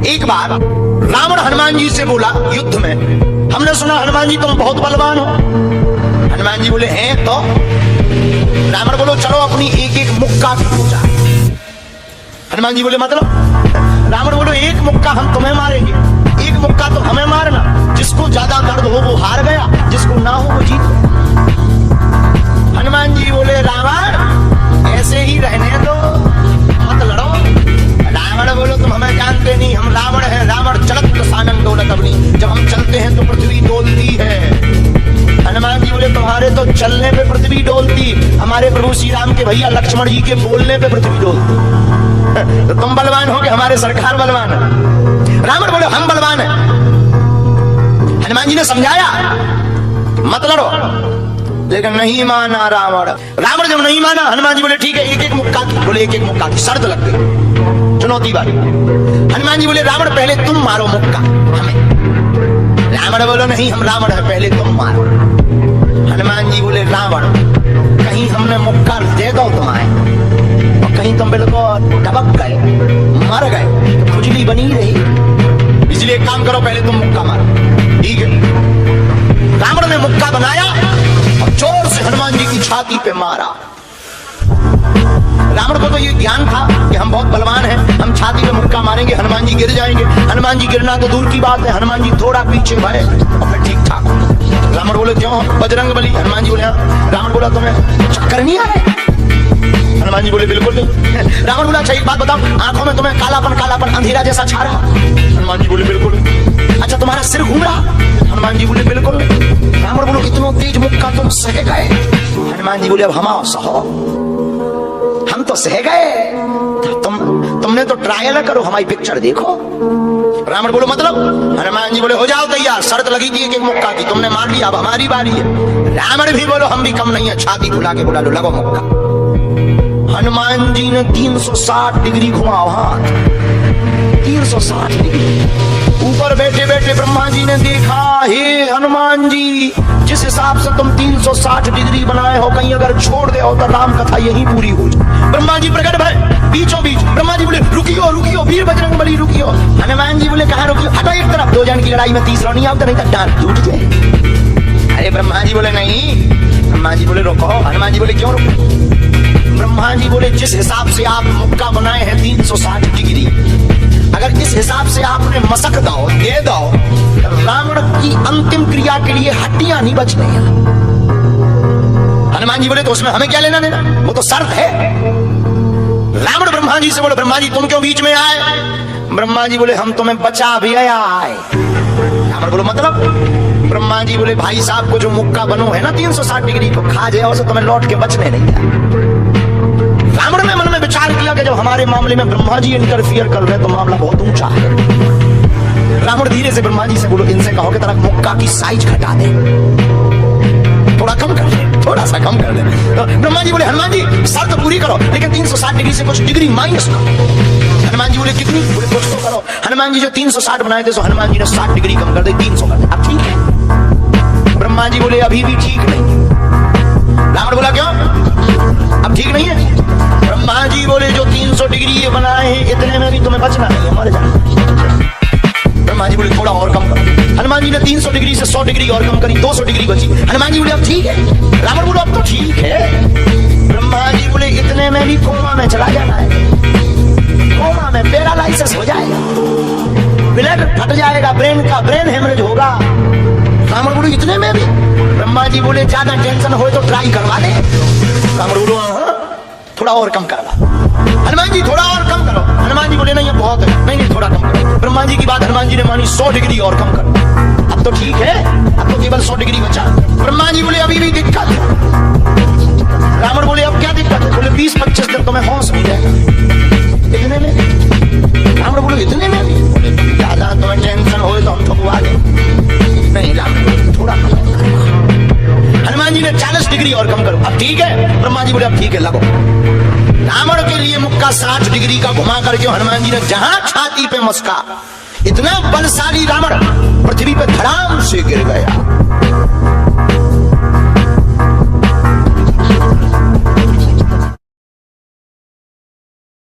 एक बार रावण हनुमान जी से बोला युद्ध में, हमने सुना हनुमान जी तुम बहुत बलवान हो। हनुमान जी बोले हैं तो? रावण बोलो चलो अपनी एक एक मुक्का की पूजा। हनुमान जी बोले मतलब? रावण बोलो एक मुक्का हम तुम्हें मारेंगे, एक मुक्का तो हमें मारना, जिसको ज्यादा दर्द हो वो हार गया, जिसको ना हो वो जीत गया। हनुमान जी बोले रावण ऐसे ही रहने दो, मत लड़ो। रावण बोलो तुम हमें जानते नहीं, हम रावण है, रावण चलत सानन डोलत अपनी, जब हम चलते हैं तो पृथ्वी डोलती है। हनुमान जी बोले तुम्हारे तो चलने पे पृथ्वी डोलती, हमारे प्रभु श्री राम के भैया लक्ष्मण जी के बोलने पे पृथ्वी डोलती। तो तुम बलवान हो कि हमारे सरकार बलवान है? रावण बोले हम बलवान है। हनुमान जी ने समझाया मत लड़ो, लेकिन नहीं माना रावण। रावण जब नहीं माना, हनुमान जी बोले ठीक है एक एक मुक्का की। बोले एक एक मुक्का की शर्त लग गई, चुनौती वाली। हनुमान जी बोले रावण पहले तुम मारो मुक्का हमें। रावण बोलो नहीं हम रावण है, पहले तुम मारो। हनुमान जी बोले रावण कहीं हमने मुक्का दे दो तुम्हें और कहीं तुम बिल्कुल टपक गए मर गए तो खुजली बनी रही, इसलिए एक काम करो पहले तुम मुक्का मारो। ठीक है। रावण ने मुक्का बनाया और जोर से हनुमान जी की छाती पे मारा। रावण को तो ये ज्ञान था कि हम बहुत बलवान हैं, हम छाती पे मुक्का मारेंगे हनुमान जी गिर जाएंगे। हनुमान जी गिरना तो दूर की बात है, हनुमान जी थोड़ा पीछे भरे और फिर ठीक ठाक। रावण बोले क्यों बजरंग बली? हनुमान जी बोले हाँ। रावण बोला तुम्हें चक्कर नहीं आ रहे? हनुमान जी बोले बिल्कुल नहीं। रावण बोला अच्छा एक बात बताओ, आंखों में तुम्हें कालापन अंधेरा जैसा छा रहा? हनुमान जी बोले बिल्कुल। अच्छा तुम्हारा सिर घूम रहा? हनुमान जी बोले बिल्कुल। रावण बोलो इतना तेज मुक्का तुम सह गए? हनुमान जी बोले अब हम सहो, हम तो सह गए, तुमने तो ट्रायल करो, हमारी पिक्चर देखो। रावण बोलो मतलब? हनुमान जी बोले हो जाओ तैयार, शर्त लगी थी एक मुक्का की, तुमने मार लिया, अब हमारी बारी है। रावण भी बोलो हम भी कम नहीं है, छाती खुला के बोला लो लगो मुक्का। हनुमान जी ने 360 डिग्री घुमाओ हाथ, 360 डिग्री। ऊपर बैठे बैठे ब्रह्मा जी ने देखा, हे हनुमान जी जिस हिसाब से तुम 360 डिग्री बनाए हो, कहीं अगर छोड़ दे हो तो राम कथा यहीं पूरी हो जाए। ब्रह्मा जी प्रकट भय बीचों बीच। ब्रह्मा जी बोले रुकियो रुकियो वीर बजरंग बली रुकियो। हनुमान जी बोले कहाँ रुकियो? हटो एक तरफ, दो जन की लड़ाई में तीसरा नहीं आता, नहीं तो डांट टूट जाए। अरे ब्रह्मा जी बोले नहीं। ब्रह्मा जी बोले रुको। हनुमान जी बोले क्यों रुको? ब्रह्मा जी बोले जिस हिसाब से आप मुक्का बनाए हैं 360 डिग्री, अगर इस हिसाब से आपने मसक दो दे दो, रावण की अंतिम क्रिया के लिए हड्डियां नहीं बचने हैं। हनुमान जी बोले तो उसमें हमें क्या लेना देना, वो तो शर्त है। रावण ब्रह्मा जी से बोले ब्रह्मा जी तुम क्यों बीच में आए? ब्रह्मा जी बोले हम तुम्हें बचा भी आए। रावण बोलो मतलब? ब्रह्मा जी बोले भाई साहब को जो मुक्का बनो है ना 360 डिग्री को खा जाए और तुम्हें लौट के बचने नहीं है। रावण ने मन में विचार किया कि जब हमारे मामले में ब्रह्मा जी इंटरफियर कर रहे तो मामला बहुत ऊंचा है। रावण धीरे से ब्रह्मा जी से बोलो इनसे कहो कि तेरा मुक्का की साइज घटा दे, थोड़ा कम कर दे, थोड़ा सा कम कर दे। तो ब्रह्मा जी बोले हनुमान जी शर्त पूरी करो, लेकिन 360 डिग्री से कुछ डिग्री माइनस करो। हनुमान जी बोले कितनी? बोले कुछ तो करो। हनुमान जी जो 360 बनाए थे, सो हनुमान जी ने 60 डिग्री कम कर दे, 300 कर दे। अब ठीक है? ब्रह्मा जी बोले अभी भी ठीक नहीं। रावण बोला क्यों अब ठीक नहीं है? ब्रह्मा जी बोले जो 300 डिग्री ये बनाए हैं इतने में भी तुम्हें बचना नहीं है, मर जाना। ब्रह्मा जी बोले थोड़ा और कम करो। हनुमान जी ने 300 डिग्री से 100 डिग्री और कम करी, 200 डिग्री बची। हनुमान जी बोले अब ठीक है? रावण बोलो अब तो ठीक है। ब्रह्मा जी बोले इतने में भी कोमा में चला जाना है, कोमा में पैरालाइसिस हो जाएगा, ब्लड फट जाएगा, ब्रेन हेमरेज होगा। रावण बोले इतने में भी? ब्रह्मा जी बोले ज्यादा टेंशन हो तो ट्राई करवा दे। रावण बोलो थोड़ा और कम करवा। हनुमान जी थोड़ा और कम करो। हनुमान जी बोले नहीं ये बहुत है, नहीं थोड़ा कम करो। ब्रह्मा जी की बात हनुमान जी ने मानी, 100 डिग्री और कम करो। अब तो ठीक है, अब तो केवल 100 डिग्री बचा। ब्रह्मा जी बोले अभी भी दिक्कत है। रावण बोले अब क्या दिक्कत है? बोले 20-25 दिन तुम्हें होश मिल जाएगा। इतने में? रावण बोले इतने में? बोले ज्यादा तुम्हें टेंशन हो तो हम ठुकवा दें। नहीं रावण थोड़ा कम करो। हनुमान जी ने 40 डिग्री और कम करो। अब ठीक है? ब्रह्मा जी बोले अब ठीक है लगो। रावण के लिए मुक्का 60 डिग्री का घुमा करके हनुमान जी ने जहां छाती पे मस्का, इतना बलशाली रावण पृथ्वी पे धड़ाम से गिर गया।